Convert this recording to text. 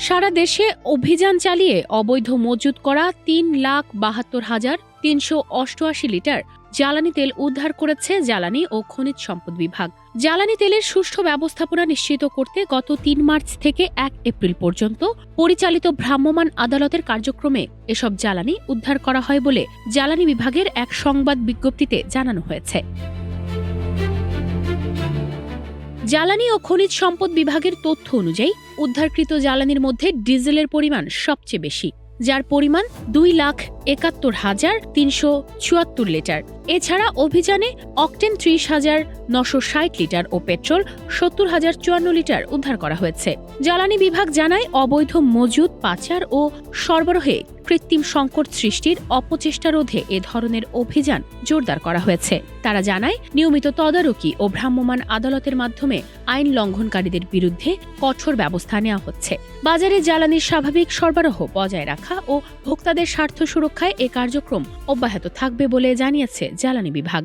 সারা দেশে অভিযান চালিয়ে অবৈধ মজুত করা ৩,৭২,৩৮৮ লিটার জ্বালানি তেল উদ্ধার করেছে জ্বালানি ও খনিজ সম্পদ বিভাগ। জ্বালানি তেলের সুষ্ঠু ব্যবস্থাপনা নিশ্চিত করতে গত ৩ মার্চ থেকে ১ এপ্রিল পর্যন্ত পরিচালিত ভ্রাম্যমাণ আদালতের কার্যক্রমে এসব জ্বালানি উদ্ধার করা হয় বলে জ্বালানি বিভাগের এক সংবাদ বিজ্ঞপ্তিতে জানানো হয়েছে। জ্বালানি ও খনিজ সম্পদ বিভাগের তথ্য অনুযায়ী উদ্ধারকৃত জ্বালানির মধ্যে ডিজেলের পরিমাণ সবচেয়ে বেশি, যার পরিমাণ ২,৭১,৩৭৪ লিটার। এছাড়া অভিযানে অকটেন ৩০,৯৬০ লিটার ও পেট্রোল ৭০,০৫৪ লিটার উদ্ধার করা হয়েছে। জ্বালানি বিভাগ জানায়, অবৈধ মজুত, পাচার ও সরবরাহে কৃত্রিম সংকট সৃষ্টির অপচেষ্টা রোধে এ ধরনের অভিযান জোরদার করা হয়েছে। তারা জানায়, নিয়মিত তদারকি ও ভ্রাম্যমাণ আদালতের মাধ্যমে আইন লঙ্ঘনকারীদের বিরুদ্ধে কঠোর ব্যবস্থা নেওয়া হচ্ছে। বাজারে জ্বালানির স্বাভাবিক সরবরাহ বজায় রাখা ও ভোক্তাদের স্বার্থ সুরক্ষায় এ কার্যক্রম অব্যাহত থাকবে বলে জানিয়েছে জ্বালানি বিভাগ।